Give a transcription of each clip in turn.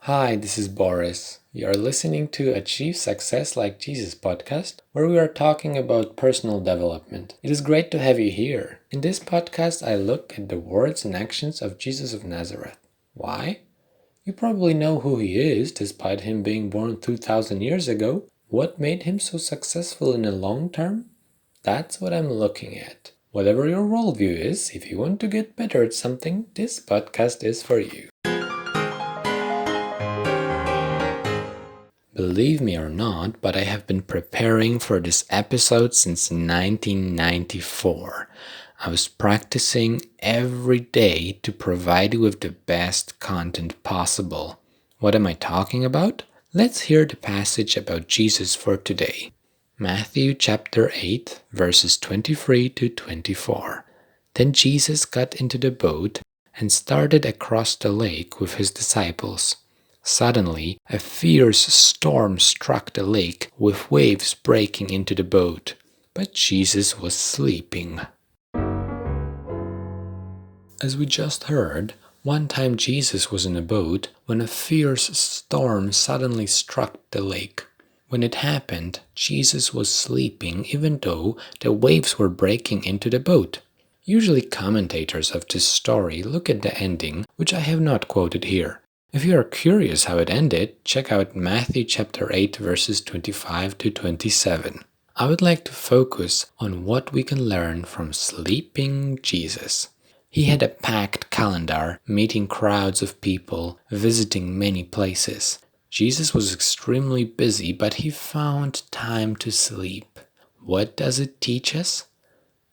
Hi, this is Boris. You are listening to Achieve Success Like Jesus podcast, where we are talking about personal development. It is great to have you here. In this podcast, I look at the words and actions of Jesus of Nazareth. Why? You probably know who he is, despite him being born 2000 years ago. What made him so successful in the long term? That's what I'm looking at. Whatever your worldview is, if you want to get better at something, this podcast is for you. Believe me or not, but I have been preparing for this episode since 1994. I was practicing every day to provide you with the best content possible. What am I talking about? Let's hear the passage about Jesus for today. Matthew chapter 8, verses 23 to 24. Then Jesus got into the boat and started across the lake with his disciples. Suddenly, a fierce storm struck the lake, with waves breaking into the boat. But Jesus was sleeping. As we just heard, one time Jesus was in a boat when a fierce storm suddenly struck the lake. When it happened, Jesus was sleeping even though the waves were breaking into the boat. Usually commentators of this story look at the ending, which I have not quoted here. If you are curious how it ended, check out Matthew chapter 8 verses 25 to 27. I would like to focus on what we can learn from sleeping Jesus. He had a packed calendar, meeting crowds of people, visiting many places. Jesus was extremely busy, but he found time to sleep. What does it teach us?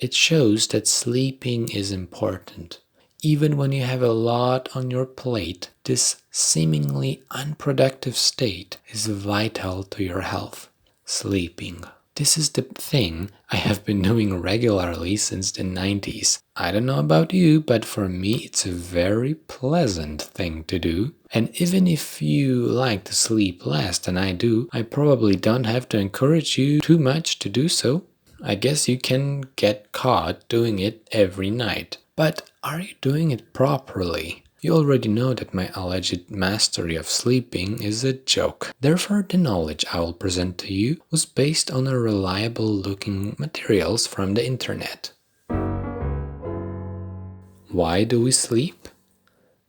It shows that sleeping is important. Even when you have a lot on your plate, this seemingly unproductive state is vital to your health. Sleeping. This is the thing I have been doing regularly since the 90s. I don't know about you, but for me it's a very pleasant thing to do. And even if you like to sleep less than I do, I probably don't have to encourage you too much to do so. I guess you can get caught doing it every night. But are you doing it properly? You already know that my alleged mastery of sleeping is a joke. Therefore, the knowledge I will present to you was based on a reliable looking materials from the internet. Why do we sleep?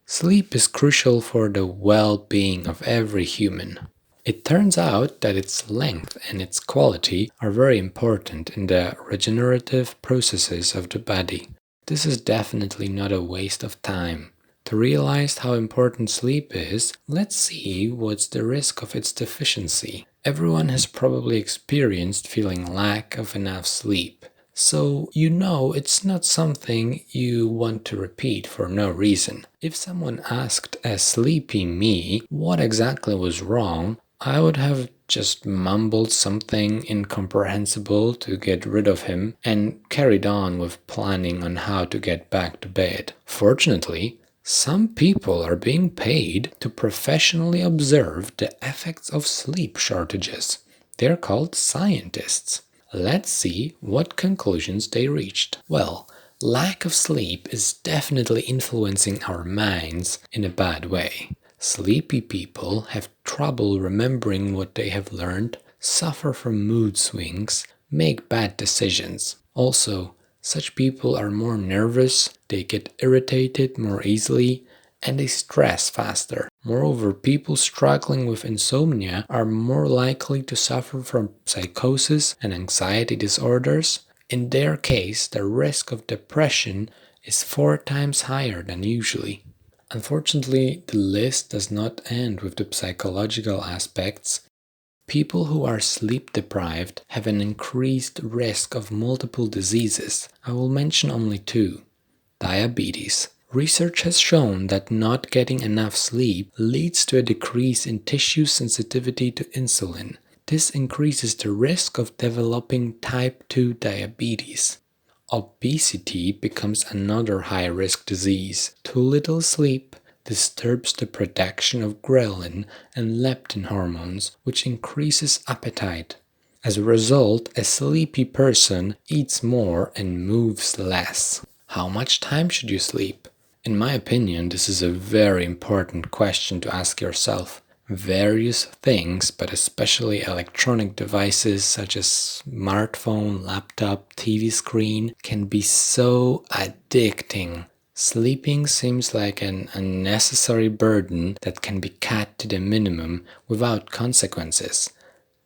Sleep is crucial for the well-being of every human. It turns out that its length and its quality are very important in the regenerative processes of the body. This is definitely not a waste of time. To realize how important sleep is, let's see what's the risk of its deficiency. Everyone has probably experienced feeling lack of enough sleep. So you know it's not something you want to repeat for no reason. If someone asked a sleepy me what exactly was wrong, I would have just mumbled something incomprehensible to get rid of him and carried on with planning on how to get back to bed. Fortunately, some people are being paid to professionally observe the effects of sleep shortages. They're called scientists. Let's see what conclusions they reached. Well, lack of sleep is definitely influencing our minds in a bad way. Sleepy people have trouble remembering what they have learned, suffer from mood swings, make bad decisions. Also, such people are more nervous, they get irritated more easily, and they stress faster. Moreover, people struggling with insomnia are more likely to suffer from psychosis and anxiety disorders. In their case, the risk of depression is 4 times higher than usually. Unfortunately, the list does not end with the psychological aspects. People who are sleep deprived have an increased risk of multiple diseases. I will mention only 2. Diabetes. Research has shown that not getting enough sleep leads to a decrease in tissue sensitivity to insulin. This increases the risk of developing type 2 diabetes. Obesity becomes another high-risk disease. Too little sleep disturbs the production of ghrelin and leptin hormones, which increases appetite. As a result, a sleepy person eats more and moves less. How much time should you sleep? In my opinion, this is a very important question to ask yourself. Various things, but especially electronic devices such as smartphone, laptop, TV screen, can be so addicting. Sleeping seems like an unnecessary burden that can be cut to the minimum without consequences.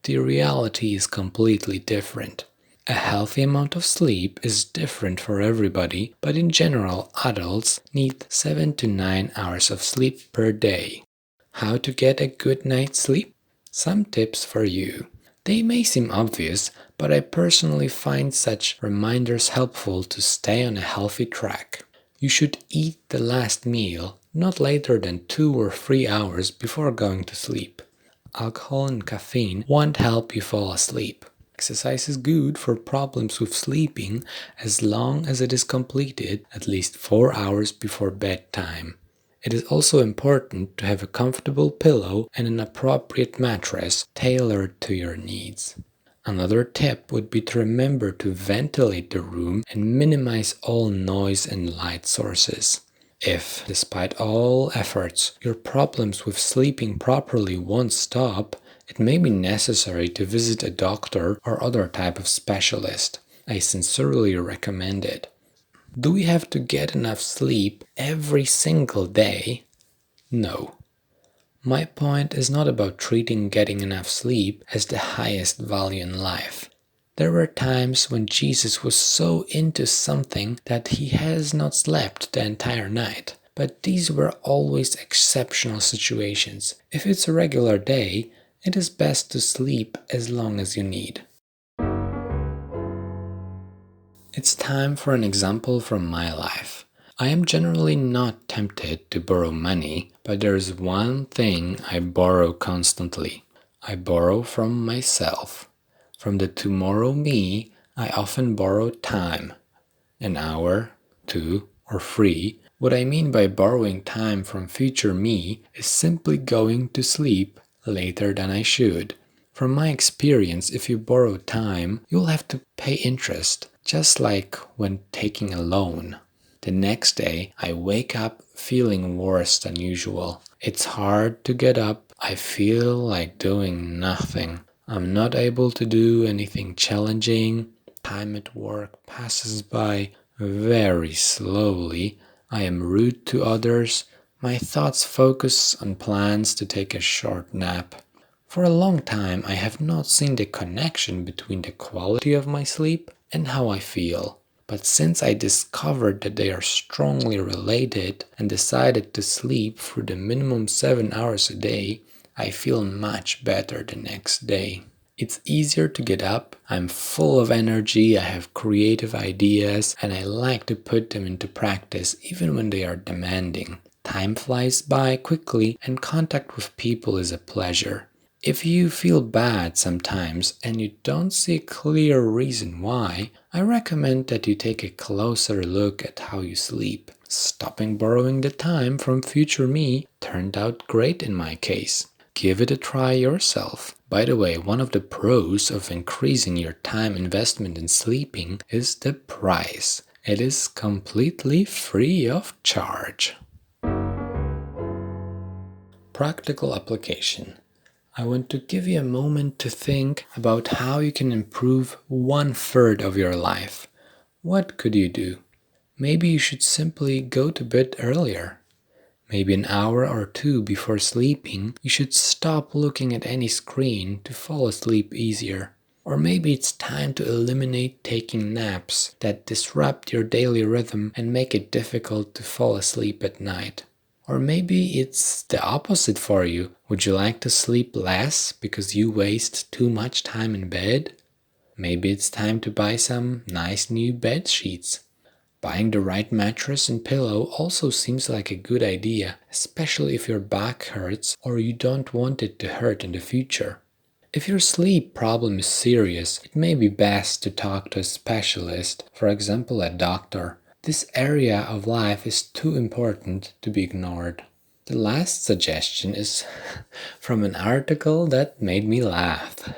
The reality is completely different. A healthy amount of sleep is different for everybody, but in general, adults need 7 to 9 hours of sleep per day. How to get a good night's sleep? Some tips for you. They may seem obvious, but I personally find such reminders helpful to stay on a healthy track. You should eat the last meal not later than 2 or 3 hours before going to sleep. Alcohol and caffeine won't help you fall asleep. Exercise is good for problems with sleeping as long as it is completed at least 4 hours before bedtime. It is also important to have a comfortable pillow and an appropriate mattress tailored to your needs. Another tip would be to remember to ventilate the room and minimize all noise and light sources. If, despite all efforts, your problems with sleeping properly won't stop, it may be necessary to visit a doctor or other type of specialist. I sincerely recommend it. Do we have to get enough sleep every single day? No. My point is not about treating getting enough sleep as the highest value in life. There were times when Jesus was so into something that he has not slept the entire night. But these were always exceptional situations. If it's a regular day, it is best to sleep as long as you need. It's time for an example from my life. I am generally not tempted to borrow money, but there is one thing I borrow constantly. I borrow from myself. From the tomorrow me, I often borrow time. An hour, 2, or 3. What I mean by borrowing time from future me is simply going to sleep later than I should. From my experience, if you borrow time, you'll have to pay interest, just like when taking a loan. The next day, I wake up feeling worse than usual. It's hard to get up. I feel like doing nothing. I'm not able to do anything challenging. Time at work passes by very slowly. I am rude to others. My thoughts focus on plans to take a short nap. For a long time, I have not seen the connection between the quality of my sleep and how I feel. But since I discovered that they are strongly related and decided to sleep for the minimum 7 hours a day, I feel much better the next day. It's easier to get up, I'm full of energy, I have creative ideas, and I like to put them into practice even when they are demanding. Time flies by quickly, and contact with people is a pleasure. If you feel bad sometimes and you don't see a clear reason why, I recommend that you take a closer look at how you sleep. Stopping borrowing the time from future me turned out great in my case. Give it a try yourself. By the way, one of the pros of increasing your time investment in sleeping is the price. It is completely free of charge. Practical application. I want to give you a moment to think about how you can improve 1/3 of your life. What could you do? Maybe you should simply go to bed earlier. Maybe an hour or 2 before sleeping, you should stop looking at any screen to fall asleep easier. Or maybe it's time to eliminate taking naps that disrupt your daily rhythm and make it difficult to fall asleep at night. Or maybe it's the opposite for you. Would you like to sleep less because you waste too much time in bed? Maybe it's time to buy some nice new bed sheets. Buying the right mattress and pillow also seems like a good idea, especially if your back hurts or you don't want it to hurt in the future. If your sleep problem is serious, it may be best to talk to a specialist, for example a doctor. This area of life is too important to be ignored. The last suggestion is from an article that made me laugh.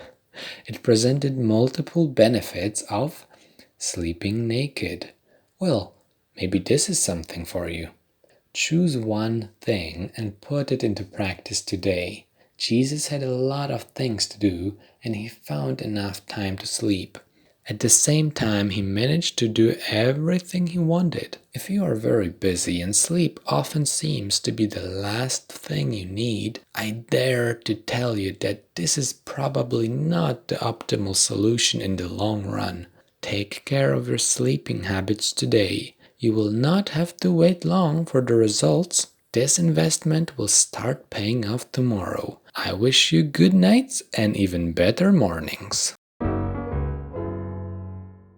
It presented multiple benefits of sleeping naked. Well, maybe this is something for you. Choose one thing and put it into practice today. Jesus had a lot of things to do, and he found enough time to sleep. At the same time, he managed to do everything he wanted. If you are very busy and sleep often seems to be the last thing you need, I dare to tell you that this is probably not the optimal solution in the long run. Take care of your sleeping habits today. You will not have to wait long for the results. This investment will start paying off tomorrow. I wish you good nights and even better mornings.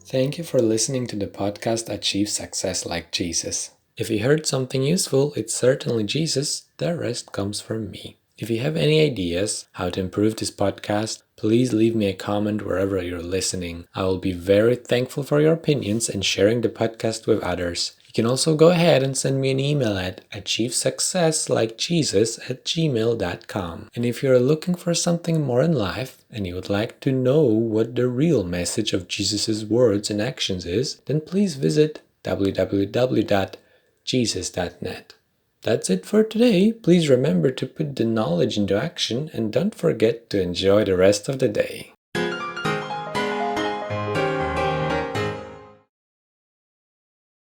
Thank you for listening to the podcast Achieve Success Like Jesus. If you heard something useful, it's certainly Jesus. The rest comes from me. If you have any ideas how to improve this podcast, please leave me a comment wherever you're listening. I will be very thankful for your opinions and sharing the podcast with others. You can also go ahead and send me an email at achievesuccesslikejesus@gmail.com. And if you're looking for something more in life and you would like to know what the real message of Jesus' words and actions is, then please visit www.jesus.net. That's it for today. Please remember to put the knowledge into action and don't forget to enjoy the rest of the day.